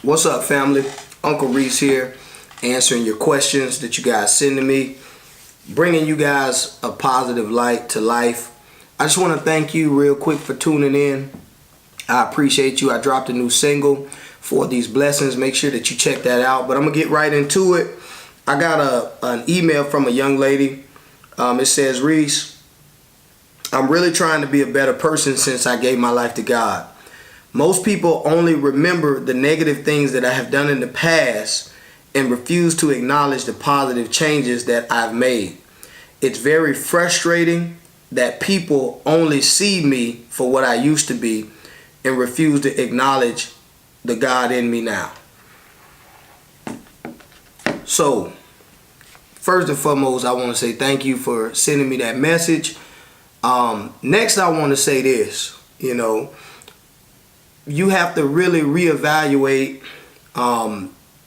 What's up, family? Uncle Reece here, answering your questions that you guys send to me, bringing you guys a positive light to life. I just want to thank you real quick for tuning in. I appreciate you. I dropped a new single for these blessings. Make sure that you check that out. But I'm going to get right into it. I got an email from a young lady. It says, Reece, I'm really trying to be a better person since I gave my life to God. Most people only remember the negative things that I have done in the past and refuse to acknowledge the positive changes that I've made. It's very frustrating that people only see me for what I used to be and refuse to acknowledge the God in me now. So, first and foremost, I want to say thank you for sending me that message. Next, I want to say this, you have to really reevaluate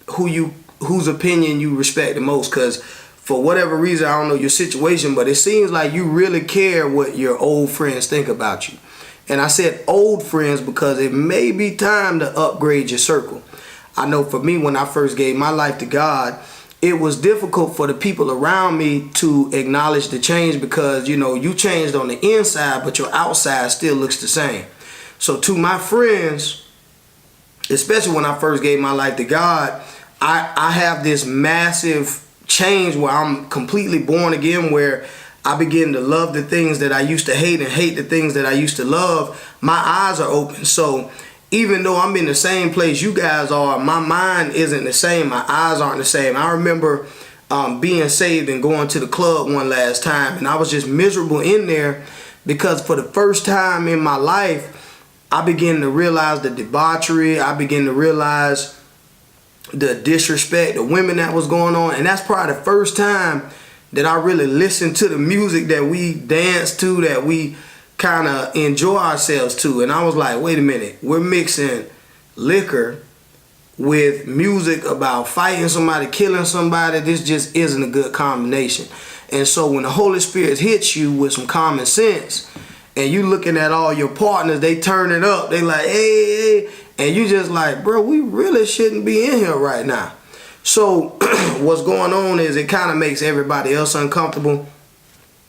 whose opinion you respect the most, because for whatever reason, I don't know your situation, but it seems like you really care what your old friends think about you. And I said old friends because it may be time to upgrade your circle. I know for me, when I first gave my life to God, it was difficult for the people around me to acknowledge the change because, you changed on the inside, but your outside still looks the same. So to my friends, especially when I first gave my life to God, I have this massive change where I'm completely born again, where I begin to love the things that I used to hate and hate the things that I used to love. My eyes are open. So even though I'm in the same place you guys are, my mind isn't the same. My eyes aren't the same. I remember being saved and going to the club one last time, and I was just miserable in there because for the first time in my life, I began to realize the debauchery. I began to realize the disrespect, the women that was going on. And that's probably the first time that I really listened to the music that we dance to, that we kind of enjoy ourselves to. And I was like, wait a minute, we're mixing liquor with music about fighting somebody, killing somebody. This just isn't a good combination. And so when the Holy Spirit hits you with some common sense, and you looking at all your partners, they turn it up. They like, hey, and you just like, bro, we really shouldn't be in here right now. So what's going on is it kind of makes everybody else uncomfortable,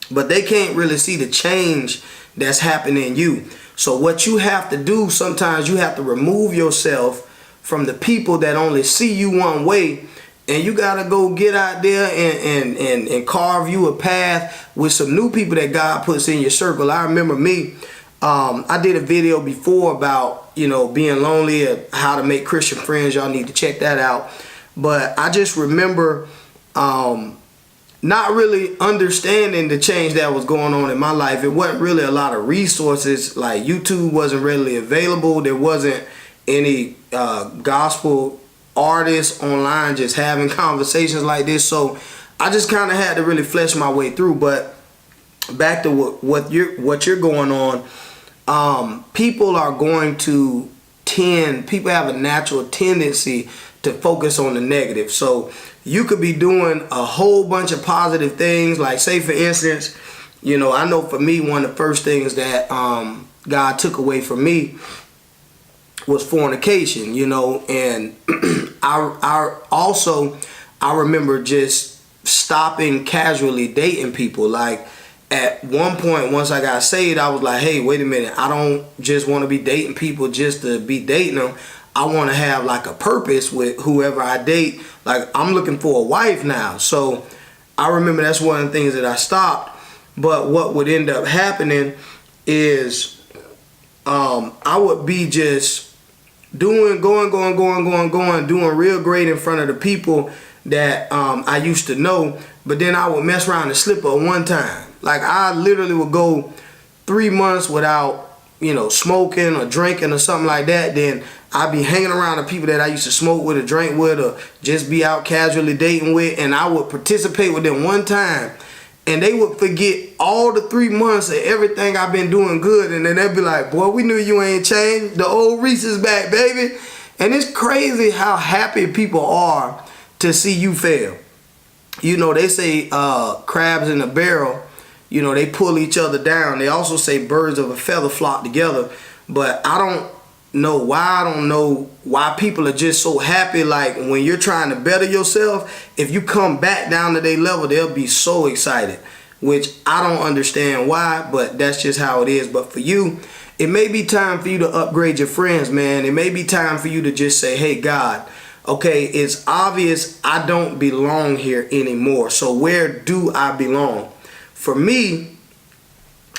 but they can't really see the change that's happening in you. So what you have to do, sometimes you have to remove yourself from the people that only see you one way. And you gotta go get out there and carve you a path with some new people that God puts in your circle. I remember me, I did a video before about, being lonely, how to make Christian friends. Y'all need to check that out. But I just remember not really understanding the change that was going on in my life. It wasn't really a lot of resources. Like YouTube wasn't readily available. There wasn't any gospel artists online just having conversations like this. So I just kind of had to really flesh my way through. But back to what you're going on, people are going to people have a natural tendency to focus on the negative. So you could be doing a whole bunch of positive things, like say for instance, I know for me, one of the first things that God took away from me was fornication, and I remember just stopping casually dating people. Like at one point, once I got saved, I was like, hey, wait a minute, I don't just want to be dating people just to be dating them. I want to have like a purpose with whoever I date. Like I'm looking for a wife now. So I remember that's one of the things that I stopped. But what would end up happening is I would be just going, doing real great in front of the people that I used to know, but then I would mess around and slip up one time. Like I literally would go 3 months without, smoking or drinking or something like that. Then I'd be hanging around the people that I used to smoke with or drink with or just be out casually dating with, and I would participate with them one time. And they would forget all the 3 months of everything I've been doing good. And then they'd be like, boy, we knew you ain't changed. The old Reece is back, baby. And it's crazy how happy people are to see you fail. They say crabs in a barrel, they pull each other down. They also say birds of a feather flock together. But I know why. I don't know why people are just so happy. Like when you're trying to better yourself, if you come back down to their level, they'll be so excited, which I don't understand why, but that's just how it is. But for you, it may be time for you to upgrade your friends, man. It may be time for you to just say, hey, God, okay, it's obvious I don't belong here anymore. So where do I belong? For me,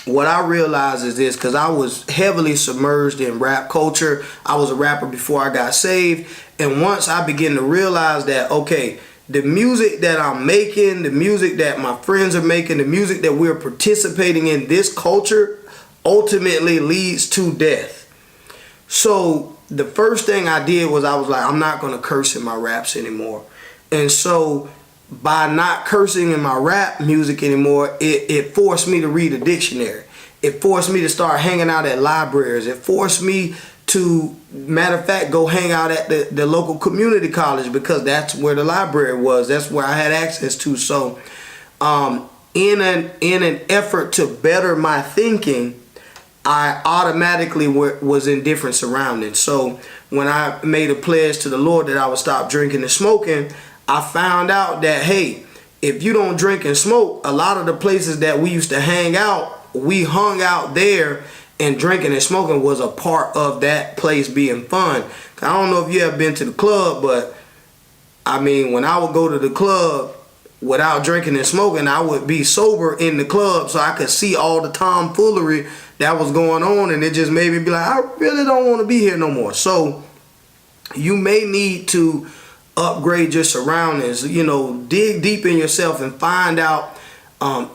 what I realized is this, because I was heavily submerged in rap culture. I was a rapper before I got saved. And once I began to realize that, okay, the music that I'm making, the music that my friends are making, the music that we're participating in, this culture ultimately leads to death. So the first thing I did was I was like, I'm not going to curse in my raps anymore. And so by not cursing in my rap music anymore, it forced me to read a dictionary. It forced me to start hanging out at libraries. It forced me to, matter of fact, go hang out at the local community college, because that's where the library was. That's where I had access to. So in an effort to better my thinking, I automatically was in different surroundings. So when I made a pledge to the Lord that I would stop drinking and smoking, I found out that, hey, if you don't drink and smoke, a lot of the places that we used to hang out, we hung out there, and drinking and smoking was a part of that place being fun. I don't know if you ever been to the club, but I mean, when I would go to the club without drinking and smoking, I would be sober in the club so I could see all the tomfoolery that was going on, and it just made me be like, I really don't want to be here no more. So you may need to upgrade your surroundings, you know, dig deep in yourself and find out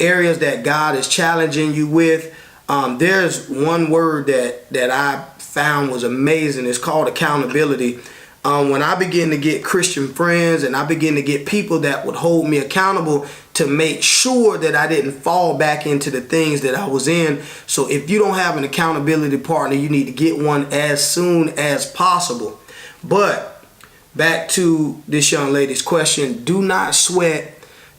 areas that God is challenging you with. There's one word that I found was amazing. It's called accountability. When I begin to get Christian friends and I begin to get people that would hold me accountable to make sure that I didn't fall back into the things that I was in. So if you don't have an accountability partner, you need to get one as soon as possible. But back to this young lady's question, do not sweat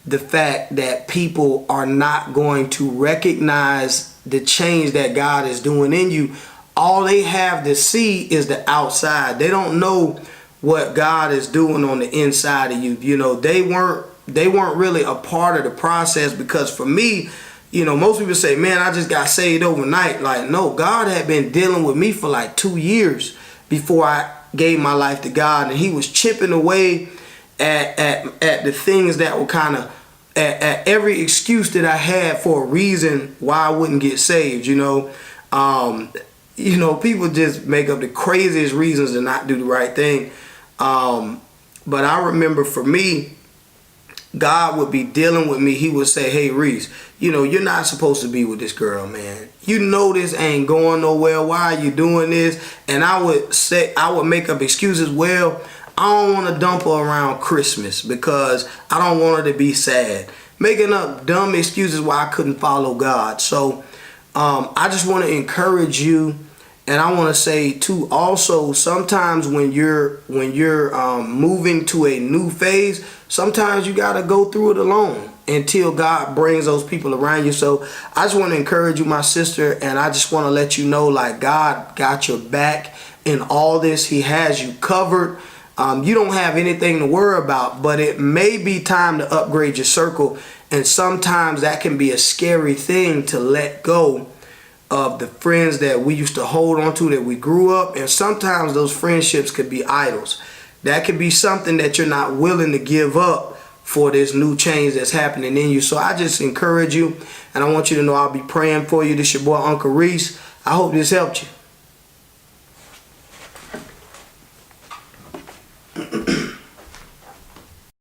the fact that people are not going to recognize the change that God is doing in you. All they have to see is the outside. They don't know what God is doing on the inside of you. You know, they weren't really a part of the process, because for me, you know, most people say, man, I just got saved overnight. Like, no, God had been dealing with me for like 2 years before I gave my life to God, and he was chipping away at the things that were kind of at every excuse that I had for a reason why I wouldn't get saved. You know, people just make up the craziest reasons to not do the right thing. But I remember for me, God would be dealing with me. He would say, hey, Reece, you know, you're not supposed to be with this girl, man. You know this ain't going nowhere. Why are you doing this? And I would make up excuses. Well, I don't want to dump her around Christmas because I don't want her to be sad. Making up dumb excuses why I couldn't follow God. So I just want to encourage you. And I want to say too, also, sometimes when you're moving to a new phase, sometimes you got to go through it alone until God brings those people around you. So I just want to encourage you, my sister, and I just want to let you know, like, God got your back in all this. He has you covered. You don't have anything to worry about, but it may be time to upgrade your circle. And sometimes that can be a scary thing to let go of the friends that we used to hold on to, that we grew up. And sometimes those friendships could be idols. That could be something that you're not willing to give up for this new change that's happening in you. So I just encourage you, and I want you to know I'll be praying for you. This is your boy, Uncle Reece. I hope this helped you.